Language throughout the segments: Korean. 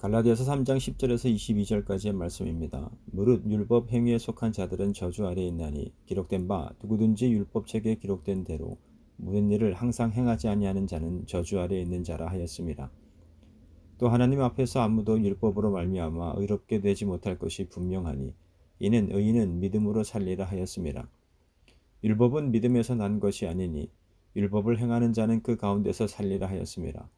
갈라디아서 3장 10절에서 22절까지의 말씀입니다. 무릇 율법 행위에 속한 자들은 저주 아래에 있나니 기록된 바 누구든지 율법책에 기록된 대로 모든 일을 항상 행하지 아니하는 자는 저주 아래에 있는 자라 하였습니다. 또 하나님 앞에서 아무도 율법으로 말미암아 의롭게 되지 못할 것이 분명하니 이는 의인은 믿음으로 살리라 하였습니다. 율법은 믿음에서 난 것이 아니니 율법을 행하는 자는 그 가운데서 살리라 하였습니다.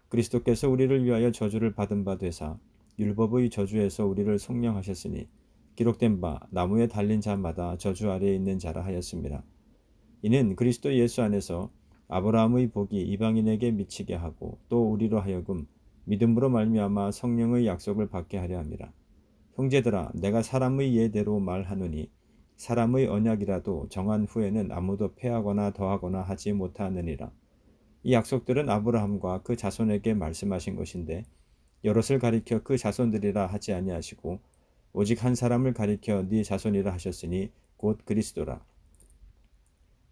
그리스도께서 우리를 위하여 저주를 받은 바 되사 율법의 저주에서 우리를 속량하셨으니 기록된 바 나무에 달린 자마다 저주 아래에 있는 자라 하였습니다. 이는 그리스도 예수 안에서 아브라함의 복이 이방인에게 미치게 하고 또 우리로 하여금 믿음으로 말미암아 성령의 약속을 받게 하려 함이라. 형제들아 내가 사람의 예대로 말하노니 사람의 언약이라도 정한 후에는 아무도 패하거나 더하거나 하지 못하느니라. 이 약속들은 아브라함과 그 자손에게 말씀하신 것인데 여럿을 가리켜 그 자손들이라 하지 아니하시고 오직 한 사람을 가리켜 네 자손이라 하셨으니 곧 그리스도라.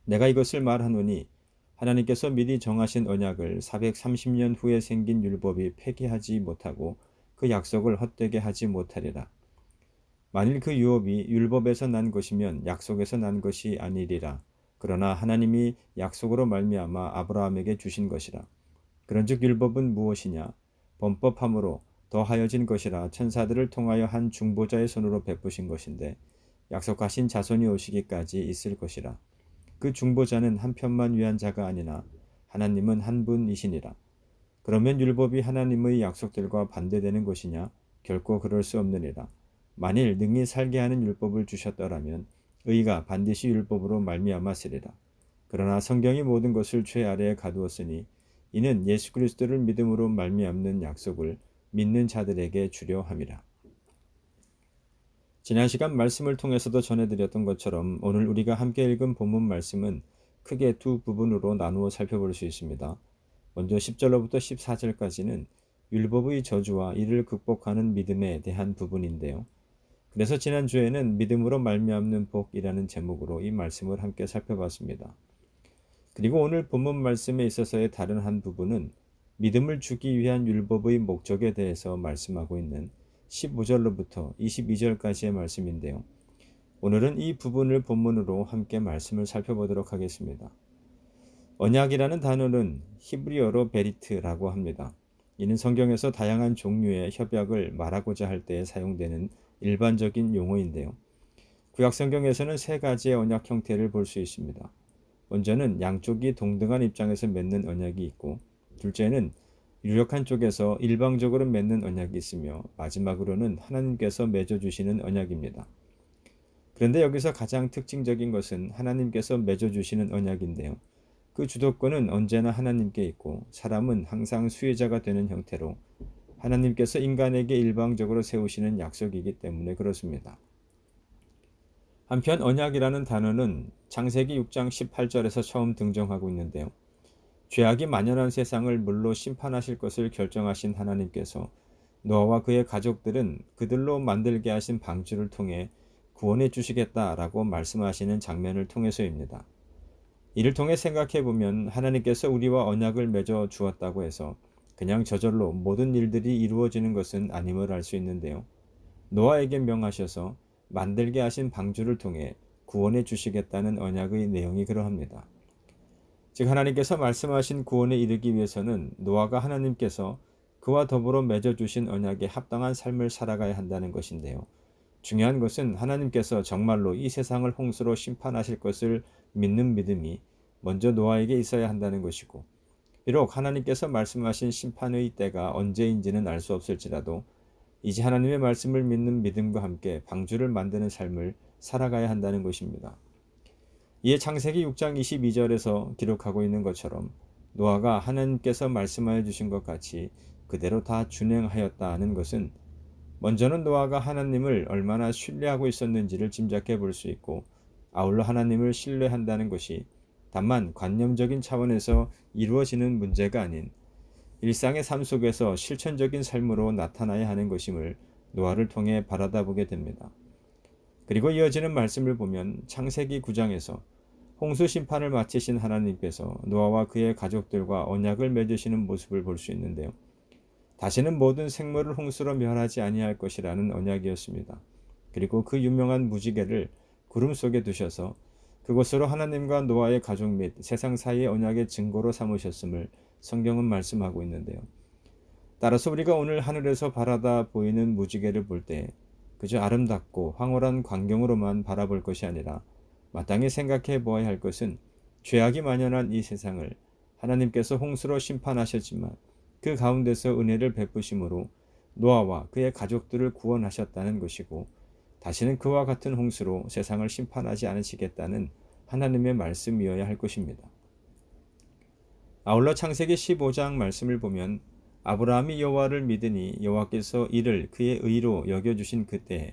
내가 이것을 말하노니 하나님께서 미리 정하신 언약을 430년 후에 생긴 율법이 폐기하지 못하고 그 약속을 헛되게 하지 못하리라. 만일 그 유업이 율법에서 난 것이면 약속에서 난 것이 아니리라. 그러나 하나님이 약속으로 말미암아 아브라함에게 주신 것이라. 그런즉 율법은 무엇이냐? 범법함으로 더하여진 것이라 천사들을 통하여 한 중보자의 손으로 베푸신 것인데 약속하신 자손이 오시기까지 있을 것이라. 그 중보자는 한 편만 위한 자가 아니나 하나님은 한 분이시니라. 그러면 율법이 하나님의 약속들과 반대되는 것이냐? 결코 그럴 수 없느니라. 만일 능히 살게 하는 율법을 주셨더라면 의가 반드시 율법으로 말미암았으리라. 그러나 성경이 모든 것을 죄 아래에 가두었으니 이는 예수 그리스도를 믿음으로 말미암는 약속을 믿는 자들에게 주려 함이라. 지난 시간 말씀을 통해서도 전해드렸던 것처럼 오늘 우리가 함께 읽은 본문 말씀은 크게 두 부분으로 나누어 살펴볼 수 있습니다. 먼저 10절로부터 14절까지는 율법의 저주와 이를 극복하는 믿음에 대한 부분인데요. 그래서 지난주에는 믿음으로 말미암는 복이라는 제목으로 이 말씀을 함께 살펴봤습니다. 그리고 오늘 본문 말씀에 있어서의 다른 한 부분은 믿음을 주기 위한 율법의 목적에 대해서 말씀하고 있는 15절로부터 22절까지의 말씀인데요. 오늘은 이 부분을 본문으로 함께 말씀을 살펴보도록 하겠습니다. 언약이라는 단어는 히브리어로 베리트라고 합니다. 이는 성경에서 다양한 종류의 협약을 말하고자 할 때 사용되는 일반적인 용어인데요. 구약 성경에서는 세 가지의 언약 형태를 볼 수 있습니다. 먼저는 양쪽이 동등한 입장에서 맺는 언약이 있고, 둘째는 유력한 쪽에서 일방적으로 맺는 언약이 있으며, 마지막으로는 하나님께서 맺어주시는 언약입니다. 그런데 여기서 가장 특징적인 것은 하나님께서 맺어주시는 언약인데요. 그 주도권은 언제나 하나님께 있고 사람은 항상 수혜자가 되는 형태로 하나님께서 인간에게 일방적으로 세우시는 약속이기 때문에 그렇습니다. 한편 언약이라는 단어는 창세기 6장 18절에서 처음 등장하고 있는데요. 죄악이 만연한 세상을 물로 심판하실 것을 결정하신 하나님께서 노아와 그의 가족들은 그들로 만들게 하신 방주를 통해 구원해 주시겠다라고 말씀하시는 장면을 통해서입니다. 이를 통해 생각해 보면 하나님께서 우리와 언약을 맺어 주었다고 해서 그냥 저절로 모든 일들이 이루어지는 것은 아님을 알 수 있는데요. 노아에게 명하셔서 만들게 하신 방주를 통해 구원해 주시겠다는 언약의 내용이 그러합니다. 즉 하나님께서 말씀하신 구원에 이르기 위해서는 노아가 하나님께서 그와 더불어 맺어 주신 언약에 합당한 삶을 살아가야 한다는 것인데요. 중요한 것은 하나님께서 정말로 이 세상을 홍수로 심판하실 것을 믿는 믿음이 먼저 노아에게 있어야 한다는 것이고, 비록 하나님께서 말씀하신 심판의 때가 언제인지는 알 수 없을지라도 이제 하나님의 말씀을 믿는 믿음과 함께 방주를 만드는 삶을 살아가야 한다는 것입니다. 이에 창세기 6장 22절에서 기록하고 있는 것처럼 노아가 하나님께서 말씀하여 주신 것 같이 그대로 다 준행하였다는 것은 먼저는 노아가 하나님을 얼마나 신뢰하고 있었는지를 짐작해 볼 수 있고, 아울러 하나님을 신뢰한다는 것이 다만 관념적인 차원에서 이루어지는 문제가 아닌 일상의 삶 속에서 실천적인 삶으로 나타나야 하는 것임을 노아를 통해 바라다보게 됩니다. 그리고 이어지는 말씀을 보면 창세기 9장에서 홍수 심판을 마치신 하나님께서 노아와 그의 가족들과 언약을 맺으시는 모습을 볼 수 있는데요. 다시는 모든 생물을 홍수로 멸하지 아니할 것이라는 언약이었습니다. 그리고 그 유명한 무지개를 구름 속에 두셔서 그곳으로 하나님과 노아의 가족 및 세상 사이의 언약의 증거로 삼으셨음을 성경은 말씀하고 있는데요. 따라서 우리가 오늘 하늘에서 바라다 보이는 무지개를 볼 때 그저 아름답고 황홀한 광경으로만 바라볼 것이 아니라 마땅히 생각해 보아야 할 것은 죄악이 만연한 이 세상을 하나님께서 홍수로 심판하셨지만 그 가운데서 은혜를 베푸심으로 노아와 그의 가족들을 구원하셨다는 것이고, 다시는 그와 같은 홍수로 세상을 심판하지 않으시겠다는 하나님의 말씀이어야 할 것입니다. 아울러 창세기 15장 말씀을 보면 아브라함이 여호와를 믿으니 여호와께서 이를 그의 의로 여겨주신 그때에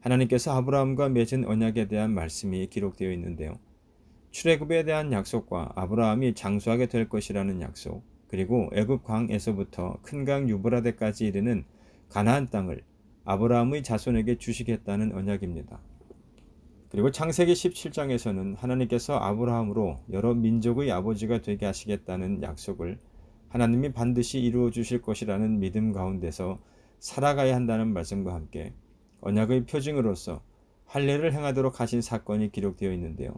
하나님께서 아브라함과 맺은 언약에 대한 말씀이 기록되어 있는데요. 출애굽에 대한 약속과 아브라함이 장수하게 될 것이라는 약속, 그리고 애굽 강에서부터 큰 강 유브라데까지 이르는 가나안 땅을 아브라함의 자손에게 주시겠다는 언약입니다. 그리고 창세기 17장에서는 하나님께서 아브라함으로 여러 민족의 아버지가 되게 하시겠다는 약속을 하나님이 반드시 이루어 주실 것이라는 믿음 가운데서 살아가야 한다는 말씀과 함께 언약의 표징으로서 할례를 행하도록 하신 사건이 기록되어 있는데요.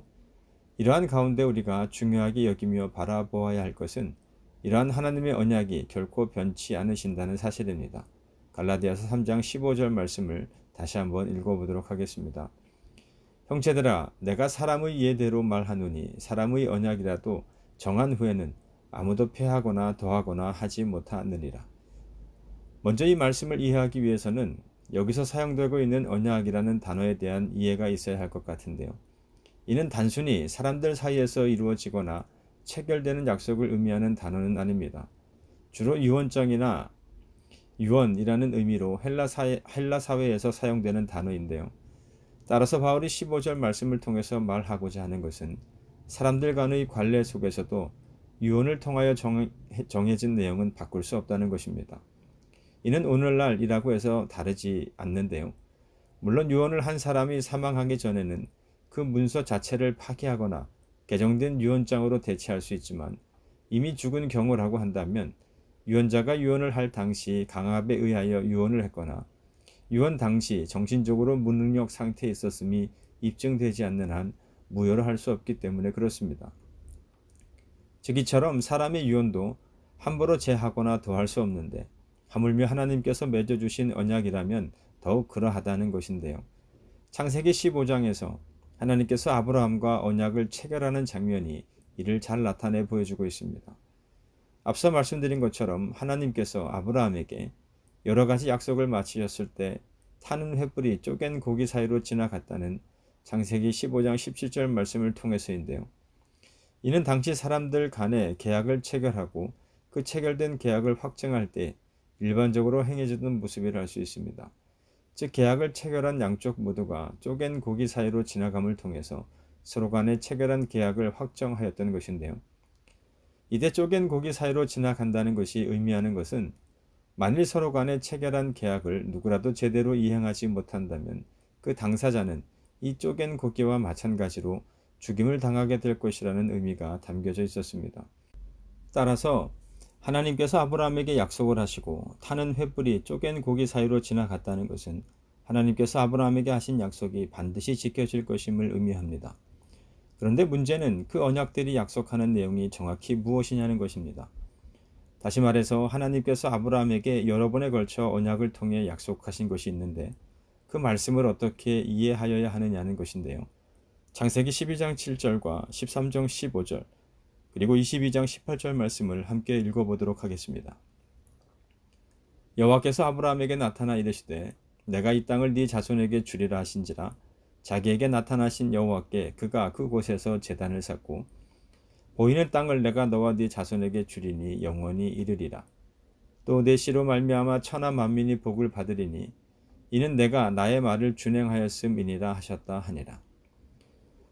이러한 가운데 우리가 중요하게 여기며 바라보아야 할 것은 이러한 하나님의 언약이 결코 변치 않으신다는 사실입니다. 갈라디아서 3장 15절 말씀을 다시 한번 읽어보도록 하겠습니다. 형제들아, 내가 사람의 예대로 말하노니 사람의 언약이라도 정한 후에는 아무도 폐하거나 더하거나 하지 못하느니라. 먼저 이 말씀을 이해하기 위해서는 여기서 사용되고 있는 언약이라는 단어에 대한 이해가 있어야 할 것 같은데요. 이는 단순히 사람들 사이에서 이루어지거나 체결되는 약속을 의미하는 단어는 아닙니다. 주로 유언장이나 유언이라는 의미로 헬라 사회에서 사용되는 단어인데요. 따라서 바울이 15절 말씀을 통해서 말하고자 하는 것은 사람들 간의 관례 속에서도 유언을 통하여 정해진 내용은 바꿀 수 없다는 것입니다. 이는 오늘날이라고 해서 다르지 않는데요. 물론 유언을 한 사람이 사망하기 전에는 그 문서 자체를 파기하거나 개정된 유언장으로 대체할 수 있지만, 이미 죽은 경우라고 한다면 유언자가 유언을 할 당시 강압에 의하여 유언을 했거나 유언 당시 정신적으로 무능력 상태에 있었음이 입증되지 않는 한 무효로 할 수 없기 때문에 그렇습니다. 즉 이처럼 사람의 유언도 함부로 제하거나 더할 수 없는데, 하물며 하나님께서 맺어주신 언약이라면 더욱 그러하다는 것인데요. 창세기 15장에서 하나님께서 아브라함과 언약을 체결하는 장면이 이를 잘 나타내 보여주고 있습니다. 앞서 말씀드린 것처럼 하나님께서 아브라함에게 여러 가지 약속을 마치셨을 때 타는 횃불이 쪼갠 고기 사이로 지나갔다는 창세기 15장 17절 말씀을 통해서인데요. 이는 당시 사람들 간에 계약을 체결하고 그 체결된 계약을 확정할 때 일반적으로 행해지던 모습이라 할 수 있습니다. 즉 계약을 체결한 양쪽 모두가 쪼갠 고기 사이로 지나감을 통해서 서로 간에 체결한 계약을 확정하였던 것인데요. 이때 쪼갠 고기 사이로 지나간다는 것이 의미하는 것은 만일 서로 간에 체결한 계약을 누구라도 제대로 이행하지 못한다면 그 당사자는 이 쪼갠 고기와 마찬가지로 죽임을 당하게 될 것이라는 의미가 담겨져 있었습니다. 따라서 하나님께서 아브라함에게 약속을 하시고 타는 횃불이 쪼갠 고기 사이로 지나갔다는 것은 하나님께서 아브라함에게 하신 약속이 반드시 지켜질 것임을 의미합니다. 그런데 문제는 그 언약들이 약속하는 내용이 정확히 무엇이냐는 것입니다. 다시 말해서 하나님께서 아브라함에게 여러 번에 걸쳐 언약을 통해 약속하신 것이 있는데 그 말씀을 어떻게 이해하여야 하느냐는 것인데요. 창세기 12장 7절과 13장 15절 그리고 22장 18절 말씀을 함께 읽어보도록 하겠습니다. 여호와께서 아브라함에게 나타나 이르시되 내가 이 땅을 네 자손에게 주리라 하신지라. 자기에게 나타나신 여호와께 그가 그곳에서 제단을 쌓고 보이는 땅을 내가 너와 네 자손에게 주리니 영원히 이르리라. 또 내 씨로 말미암아 천하 만민이 복을 받으리니 이는 내가 나의 말을 준행하였음이니라 하셨다 하니라.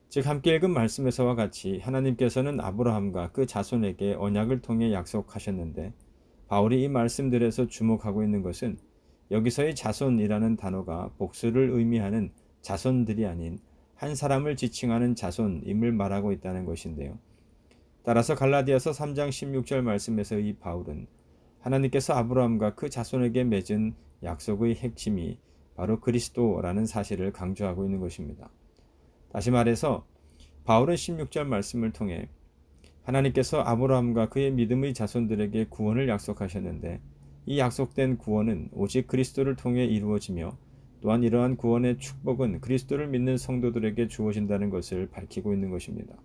즉 함께 읽은 말씀에서와 같이 하나님께서는 아브라함과 그 자손에게 언약을 통해 약속하셨는데, 바울이 이 말씀들에서 주목하고 있는 것은 여기서의 자손이라는 단어가 복수를 의미하는 자손들이 아닌 한 사람을 지칭하는 자손임을 말하고 있다는 것인데요. 따라서 갈라디아서 3장 16절 말씀에서 이 바울은 하나님께서 아브라함과 그 자손에게 맺은 약속의 핵심이 바로 그리스도라는 사실을 강조하고 있는 것입니다. 다시 말해서 바울은 16절 말씀을 통해 하나님께서 아브라함과 그의 믿음의 자손들에게 구원을 약속하셨는데 이 약속된 구원은 오직 그리스도를 통해 이루어지며 또한 이러한 구원의 축복은 그리스도를 믿는 성도들에게 주어진다는 것을 밝히고 있는 것입니다.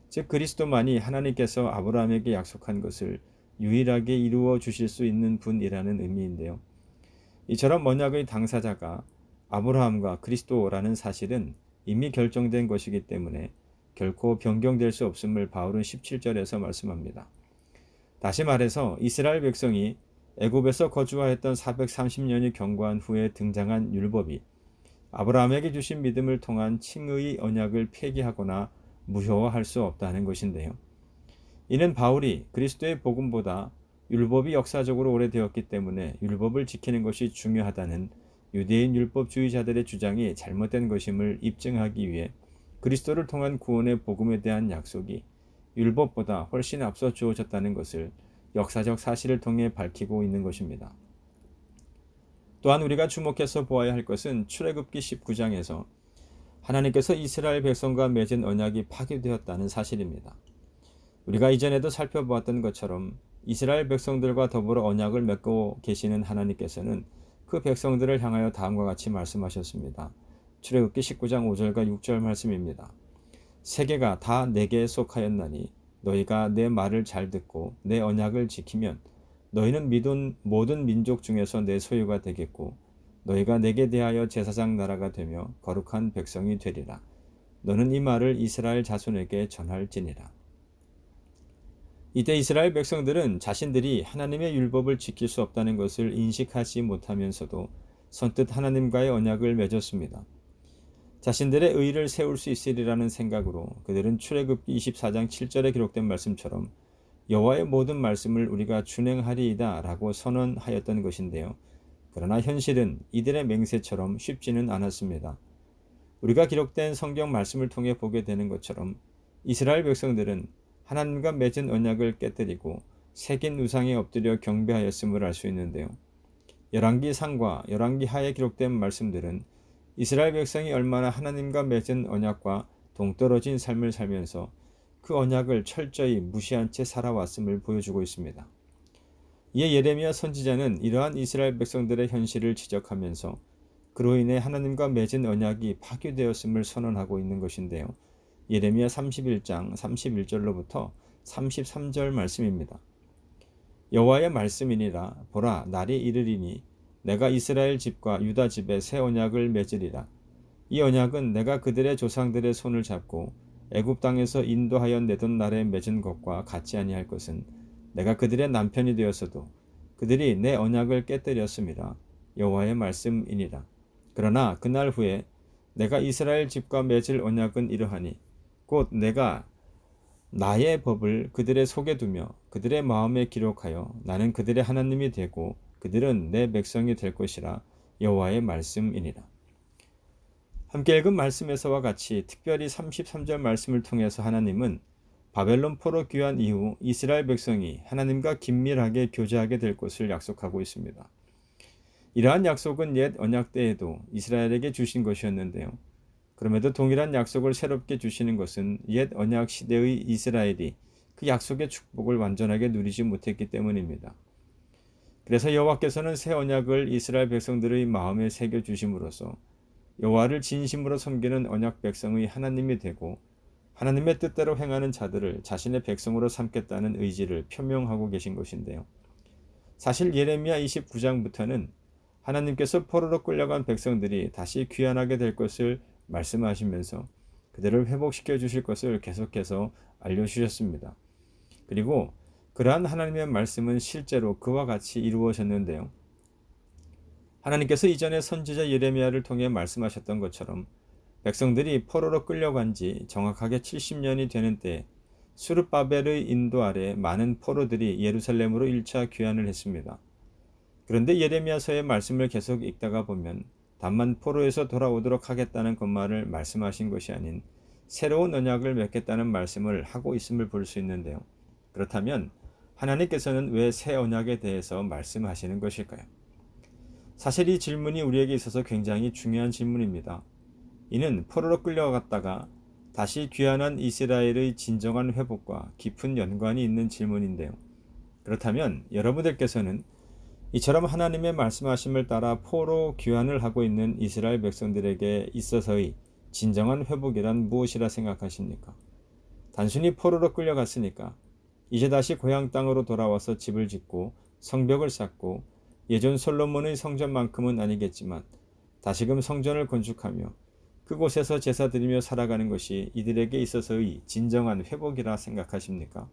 즉 그리스도만이 하나님께서 아브라함에게 약속한 것을 유일하게 이루어 주실 수 있는 분이라는 의미인데요. 이처럼 언약의 당사자가 아브라함과 그리스도라는 사실은 이미 결정된 것이기 때문에 결코 변경될 수 없음을 바울은 17절에서 말씀합니다. 다시 말해서 이스라엘 백성이 애굽에서 거주하였던 430년이 경과한 후에 등장한 율법이 아브라함에게 주신 믿음을 통한 칭의의 언약을 폐기하거나 무효화할 수 없다는 것인데요. 이는 바울이 그리스도의 복음보다 율법이 역사적으로 오래되었기 때문에 율법을 지키는 것이 중요하다는 유대인 율법주의자들의 주장이 잘못된 것임을 입증하기 위해 그리스도를 통한 구원의 복음에 대한 약속이 율법보다 훨씬 앞서 주어졌다는 것을 역사적 사실을 통해 밝히고 있는 것입니다. 또한 우리가 주목해서 보아야 할 것은 출애굽기 19장에서 하나님께서 이스라엘 백성과 맺은 언약이 파괴되었다는 사실입니다. 우리가 이전에도 살펴보았던 것처럼 이스라엘 백성들과 더불어 언약을 맺고 계시는 하나님께서는 그 백성들을 향하여 다음과 같이 말씀하셨습니다. 출애굽기 19장 5절과 6절 말씀입니다. 세계가 다 내게 속하였나니 너희가 내 말을 잘 듣고 내 언약을 지키면 너희는 믿은 모든 민족 중에서 내 소유가 되겠고 너희가 내게 대하여 제사장 나라가 되며 거룩한 백성이 되리라. 너는 이 말을 이스라엘 자손에게 전할지니라. 이때 이스라엘 백성들은 자신들이 하나님의 율법을 지킬 수 없다는 것을 인식하지 못하면서도 선뜻 하나님과의 언약을 맺었습니다. 자신들의 의를 세울 수 있으리라는 생각으로 그들은 출애굽기 24장 7절에 기록된 말씀처럼 여호와의 모든 말씀을 우리가 준행하리이다 라고 선언하였던 것인데요. 그러나 현실은 이들의 맹세처럼 쉽지는 않았습니다. 우리가 기록된 성경 말씀을 통해 보게 되는 것처럼 이스라엘 백성들은 하나님과 맺은 언약을 깨뜨리고 새긴 우상에 엎드려 경배하였음을 알 수 있는데요. 열왕기 상과 열왕기 하에 기록된 말씀들은 이스라엘 백성이 얼마나 하나님과 맺은 언약과 동떨어진 삶을 살면서 그 언약을 철저히 무시한 채 살아왔음을 보여주고 있습니다. 이에 예레미야 선지자는 이러한 이스라엘 백성들의 현실을 지적하면서 그로 인해 하나님과 맺은 언약이 파괴되었음을 선언하고 있는 것인데요. 예레미야 31장 31절로부터 33절 말씀입니다. 여호와의 말씀이니라. 보라, 날이 이르리니 내가 이스라엘 집과 유다 집에 새 언약을 맺으리라. 이 언약은 내가 그들의 조상들의 손을 잡고 애굽 땅에서 인도하여 내던 날에 맺은 것과 같지 아니할 것은 내가 그들의 남편이 되었어도 그들이 내 언약을 깨뜨렸음이라. 여호와의 말씀이니라. 그러나 그날 후에 내가 이스라엘 집과 맺을 언약은 이러하니 곧 내가 나의 법을 그들의 속에 두며 그들의 마음에 기록하여 나는 그들의 하나님이 되고 그들은 내 백성이 될 것이라. 여호와의 말씀이니라. 함께 읽은 말씀에서와 같이 특별히 33절 말씀을 통해서 하나님은 바벨론 포로 귀환 이후 이스라엘 백성이 하나님과 긴밀하게 교제하게 될 것을 약속하고 있습니다. 이러한 약속은 옛 언약 때에도 이스라엘에게 주신 것이었는데요. 그럼에도 동일한 약속을 새롭게 주시는 것은 옛 언약 시대의 이스라엘이 그 약속의 축복을 완전하게 누리지 못했기 때문입니다. 그래서 여호와께서는 새 언약을 이스라엘 백성들의 마음에 새겨 주심으로써 여호와를 진심으로 섬기는 언약 백성의 하나님이 되고 하나님의 뜻대로 행하는 자들을 자신의 백성으로 삼겠다는 의지를 표명하고 계신 것인데요. 사실 예레미야 29장부터는 하나님께서 포로로 끌려간 백성들이 다시 귀환하게 될 것을 말씀하시면서 그들을 회복시켜 주실 것을 계속해서 알려주셨습니다. 그리고 그러한 하나님의 말씀은 실제로 그와 같이 이루어졌는데요. 하나님께서 이전에 선지자 예레미야를 통해 말씀하셨던 것처럼 백성들이 포로로 끌려간 지 정확하게 70년이 되는 때 수르바벨의 인도 아래 많은 포로들이 예루살렘으로 1차 귀환을 했습니다. 그런데 예레미야서의 말씀을 계속 읽다가 보면 다만 포로에서 돌아오도록 하겠다는 것만을 말씀하신 것이 아닌 새로운 언약을 맺겠다는 말씀을 하고 있음을 볼 수 있는데요. 그렇다면 하나님께서는 왜 새 언약에 대해서 말씀하시는 것일까요? 사실 이 질문이 우리에게 있어서 굉장히 중요한 질문입니다. 이는 포로로 끌려갔다가 다시 귀환한 이스라엘의 진정한 회복과 깊은 연관이 있는 질문인데요. 그렇다면 여러분들께서는 이처럼 하나님의 말씀하심을 따라 포로 귀환을 하고 있는 이스라엘 백성들에게 있어서의 진정한 회복이란 무엇이라 생각하십니까? 단순히 포로로 끌려갔으니까 이제 다시 고향 땅으로 돌아와서 집을 짓고 성벽을 쌓고 예전 솔로몬의 성전만큼은 아니겠지만 다시금 성전을 건축하며 그곳에서 제사 드리며 살아가는 것이 이들에게 있어서의 진정한 회복이라 생각하십니까?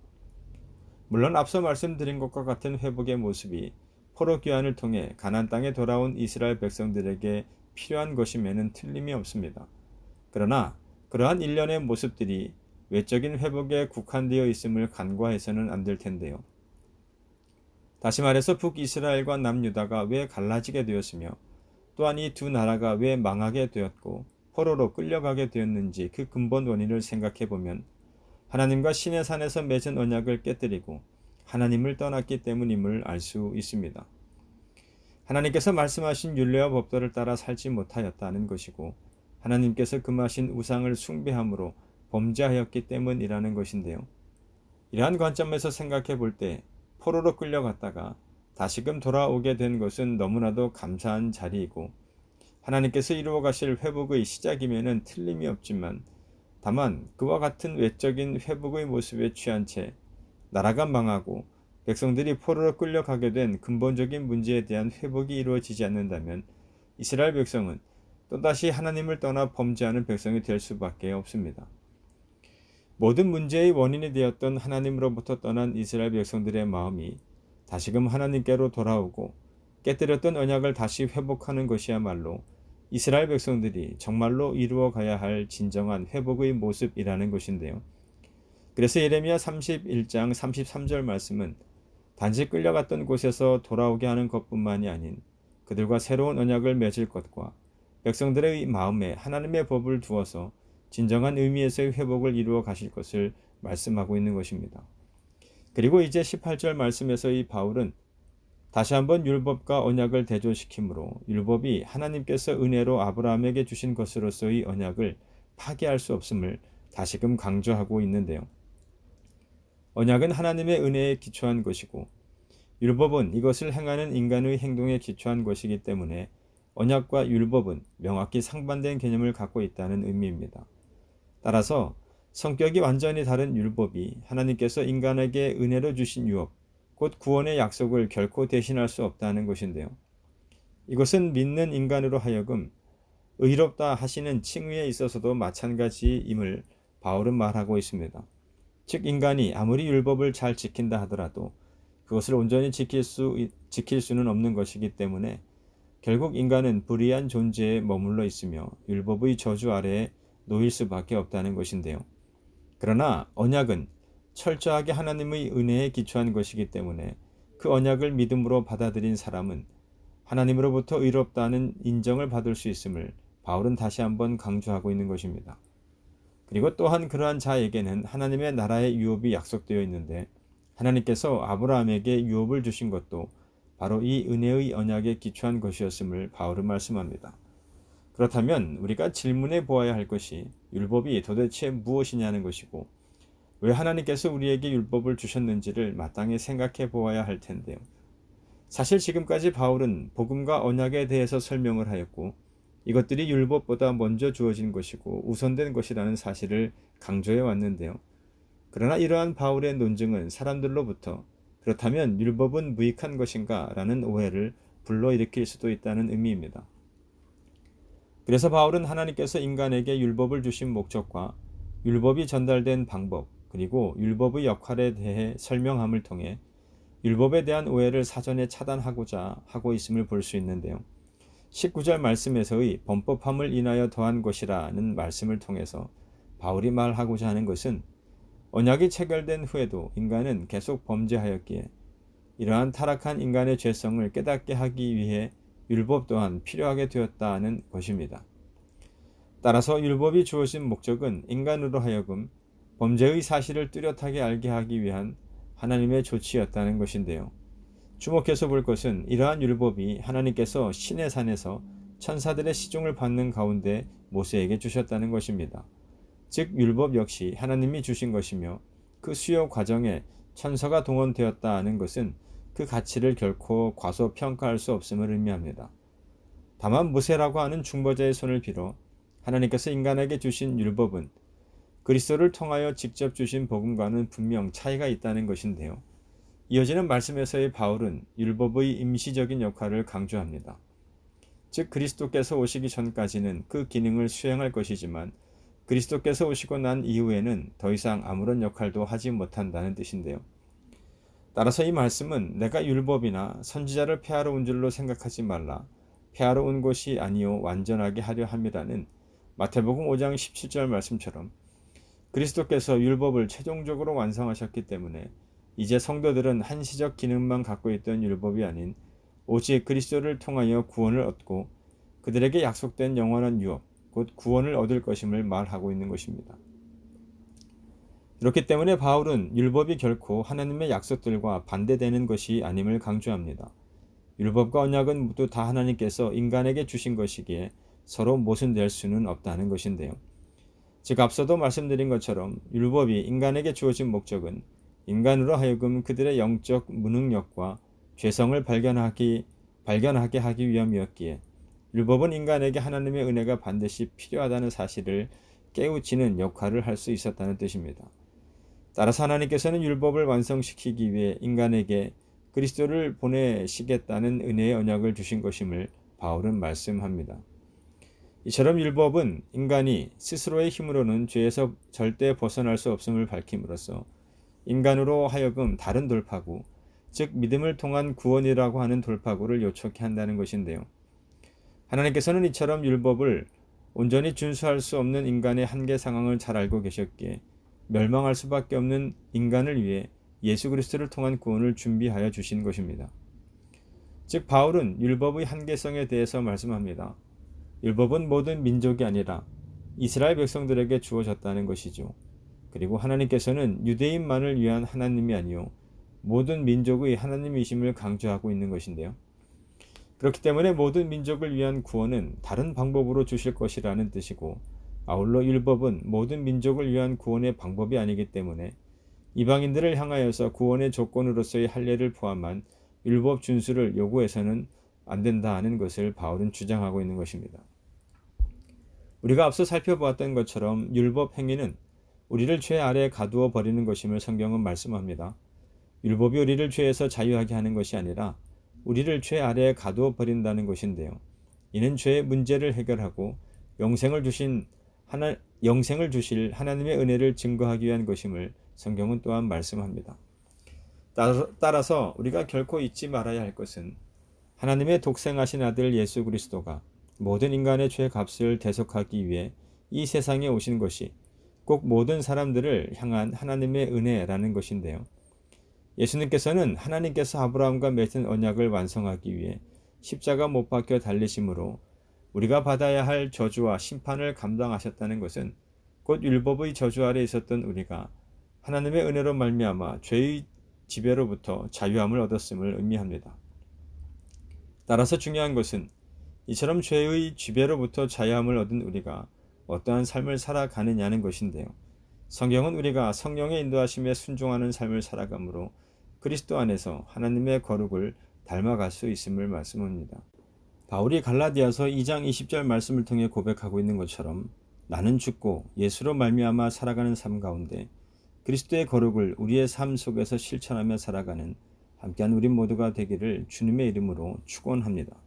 물론 앞서 말씀드린 것과 같은 회복의 모습이 포로 귀환을 통해 가나안 땅에 돌아온 이스라엘 백성들에게 필요한 것임에는 틀림이 없습니다. 그러나 그러한 일련의 모습들이 외적인 회복에 국한되어 있음을 간과해서는 안 될 텐데요. 다시 말해서 북이스라엘과 남유다가 왜 갈라지게 되었으며 또한 이 두 나라가 왜 망하게 되었고 포로로 끌려가게 되었는지 그 근본 원인을 생각해 보면 하나님과 시내 산에서 맺은 언약을 깨뜨리고 하나님을 떠났기 때문임을 알 수 있습니다. 하나님께서 말씀하신 율례와 법도를 따라 살지 못하였다는 것이고 하나님께서 금하신 우상을 숭배함으로 범죄하였기 때문이라는 것인데요. 이러한 관점에서 생각해 볼 때 포로로 끌려갔다가 다시금 돌아오게 된 것은 너무나도 감사한 자리이고 하나님께서 이루어 가실 회복의 시작임에는 틀림이 없지만 다만 그와 같은 외적인 회복의 모습에 취한 채 나라가 망하고 백성들이 포로로 끌려가게 된 근본적인 문제에 대한 회복이 이루어지지 않는다면 이스라엘 백성은 또다시 하나님을 떠나 범죄하는 백성이 될 수밖에 없습니다. 모든 문제의 원인이 되었던 하나님으로부터 떠난 이스라엘 백성들의 마음이 다시금 하나님께로 돌아오고 깨뜨렸던 언약을 다시 회복하는 것이야말로 이스라엘 백성들이 정말로 이루어 가야 할 진정한 회복의 모습이라는 것인데요. 그래서 예레미야 31장 33절 말씀은 단지 끌려갔던 곳에서 돌아오게 하는 것뿐만이 아닌 그들과 새로운 언약을 맺을 것과 백성들의 마음에 하나님의 법을 두어서 진정한 의미에서의 회복을 이루어 가실 것을 말씀하고 있는 것입니다. 그리고 이제 18절 말씀에서의 바울은 다시 한번 율법과 언약을 대조시키므로 율법이 하나님께서 은혜로 아브라함에게 주신 것으로서의 언약을 파기할 수 없음을 다시금 강조하고 있는데요. 언약은 하나님의 은혜에 기초한 것이고 율법은 이것을 행하는 인간의 행동에 기초한 것이기 때문에 언약과 율법은 명확히 상반된 개념을 갖고 있다는 의미입니다. 따라서 성격이 완전히 다른 율법이 하나님께서 인간에게 은혜로 주신 유업, 곧 구원의 약속을 결코 대신할 수 없다는 것인데요. 이것은 믿는 인간으로 하여금 의롭다 하시는 칭의에 있어서도 마찬가지임을 바울은 말하고 있습니다. 즉 인간이 아무리 율법을 잘 지킨다 하더라도 그것을 온전히 지킬 수는 없는 것이기 때문에 결국 인간은 불의한 존재에 머물러 있으며 율법의 저주 아래에 놓일 수밖에 없다는 것인데요. 그러나 언약은 철저하게 하나님의 은혜에 기초한 것이기 때문에 그 언약을 믿음으로 받아들인 사람은 하나님으로부터 의롭다는 인정을 받을 수 있음을 바울은 다시 한번 강조하고 있는 것입니다. 그리고 또한 그러한 자에게는 하나님의 나라의 유업이 약속되어 있는데 하나님께서 아브라함에게 유업을 주신 것도 바로 이 은혜의 언약에 기초한 것이었음을 바울은 말씀합니다. 그렇다면 우리가 질문해 보아야 할 것이 율법이 도대체 무엇이냐는 것이고 왜 하나님께서 우리에게 율법을 주셨는지를 마땅히 생각해 보아야 할 텐데요. 사실 지금까지 바울은 복음과 언약에 대해서 설명을 하였고 이것들이 율법보다 먼저 주어진 것이고 우선된 것이라는 사실을 강조해 왔는데요. 그러나 이러한 바울의 논증은 사람들로부터 그렇다면 율법은 무익한 것인가? 라는 오해를 불러일으킬 수도 있다는 의미입니다. 그래서 바울은 하나님께서 인간에게 율법을 주신 목적과 율법이 전달된 방법 그리고 율법의 역할에 대해 설명함을 통해 율법에 대한 오해를 사전에 차단하고자 하고 있음을 볼 수 있는데요. 19절 말씀에서의 범법함을 인하여 더한 것이라는 말씀을 통해서 바울이 말하고자 하는 것은 언약이 체결된 후에도 인간은 계속 범죄하였기에 이러한 타락한 인간의 죄성을 깨닫게 하기 위해 율법 또한 필요하게 되었다는 것입니다. 따라서 율법이 주어진 목적은 인간으로 하여금 범죄의 사실을 뚜렷하게 알게 하기 위한 하나님의 조치였다는 것인데요. 주목해서 볼 것은 이러한 율법이 하나님께서 시내 산에서 천사들의 시중을 받는 가운데 모세에게 주셨다는 것입니다. 즉 율법 역시 하나님이 주신 것이며 그 수요 과정에 천사가 동원되었다는 것은 그 가치를 결코 과소평가할 수 없음을 의미합니다. 다만 모세라고 하는 중보자의 손을 빌어 하나님께서 인간에게 주신 율법은 그리스도를 통하여 직접 주신 복음과는 분명 차이가 있다는 것인데요. 이어지는 말씀에서의 바울은 율법의 임시적인 역할을 강조합니다. 즉 그리스도께서 오시기 전까지는 그 기능을 수행할 것이지만 그리스도께서 오시고 난 이후에는 더 이상 아무런 역할도 하지 못한다는 뜻인데요. 따라서 이 말씀은 내가 율법이나 선지자를 폐하러 온 줄로 생각하지 말라. 폐하러 온 것이 아니요 완전하게 하려 함이라는 마태복음 5장 17절 말씀처럼 그리스도께서 율법을 최종적으로 완성하셨기 때문에 이제 성도들은 한시적 기능만 갖고 있던 율법이 아닌 오직 그리스도를 통하여 구원을 얻고 그들에게 약속된 영원한 유업, 곧 구원을 얻을 것임을 말하고 있는 것입니다. 그렇기 때문에 바울은 율법이 결코 하나님의 약속들과 반대되는 것이 아님을 강조합니다. 율법과 언약은 모두 다 하나님께서 인간에게 주신 것이기에 서로 모순될 수는 없다는 것인데요. 즉 앞서도 말씀드린 것처럼 율법이 인간에게 주어진 목적은 인간으로 하여금 그들의 영적 무능력과 죄성을 발견하게 하기 위함이었기에 율법은 인간에게 하나님의 은혜가 반드시 필요하다는 사실을 깨우치는 역할을 할 수 있었다는 뜻입니다. 따라서 하나님께서는 율법을 완성시키기 위해 인간에게 그리스도를 보내시겠다는 은혜의 언약을 주신 것임을 바울은 말씀합니다. 이처럼 율법은 인간이 스스로의 힘으로는 죄에서 절대 벗어날 수 없음을 밝힘으로써 인간으로 하여금 다른 돌파구, 즉 믿음을 통한 구원이라고 하는 돌파구를 요청케 한다는 것인데요. 하나님께서는 이처럼 율법을 온전히 준수할 수 없는 인간의 한계 상황을 잘 알고 계셨기에 멸망할 수밖에 없는 인간을 위해 예수 그리스도를 통한 구원을 준비하여 주신 것입니다. 즉 바울은 율법의 한계성에 대해서 말씀합니다. 율법은 모든 민족이 아니라 이스라엘 백성들에게 주어졌다는 것이죠. 그리고 하나님께서는 유대인만을 위한 하나님이 아니요 모든 민족의 하나님이심을 강조하고 있는 것인데요. 그렇기 때문에 모든 민족을 위한 구원은 다른 방법으로 주실 것이라는 뜻이고 아울러 율법은 모든 민족을 위한 구원의 방법이 아니기 때문에 이방인들을 향하여서 구원의 조건으로서의 할례를 포함한 율법 준수를 요구해서는 안 된다 하는 것을 바울은 주장하고 있는 것입니다. 우리가 앞서 살펴보았던 것처럼 율법 행위는 우리를 죄 아래에 가두어 버리는 것임을 성경은 말씀합니다. 율법이 우리를 죄에서 자유하게 하는 것이 아니라 우리를 죄 아래에 가두어 버린다는 것인데요. 이는 죄의 문제를 해결하고 영생을 주실 하나님의 은혜를 증거하기 위한 것임을 성경은 또한 말씀합니다. 따라서 우리가 결코 잊지 말아야 할 것은 하나님의 독생하신 아들 예수 그리스도가 모든 인간의 죄 값을 대속하기 위해 이 세상에 오신 것이 꼭 모든 사람들을 향한 하나님의 은혜라는 것인데요. 예수님께서는 하나님께서 아브라함과 맺은 언약을 완성하기 위해 십자가 못 박혀 달리심으로 우리가 받아야 할 저주와 심판을 감당하셨다는 것은 곧 율법의 저주 아래 있었던 우리가 하나님의 은혜로 말미암아 죄의 지배로부터 자유함을 얻었음을 의미합니다. 따라서 중요한 것은 이처럼 죄의 지배로부터 자유함을 얻은 우리가 어떠한 삶을 살아가느냐는 것인데요. 성경은 우리가 성령의 인도하심에 순종하는 삶을 살아가므로 그리스도 안에서 하나님의 거룩을 닮아갈 수 있음을 말씀합니다. 바울이 갈라디아서 2장 20절 말씀을 통해 고백하고 있는 것처럼 나는 죽고 예수로 말미암아 살아가는 삶 가운데 그리스도의 거룩을 우리의 삶 속에서 실천하며 살아가는 함께한 우리 모두가 되기를 주님의 이름으로 축원합니다.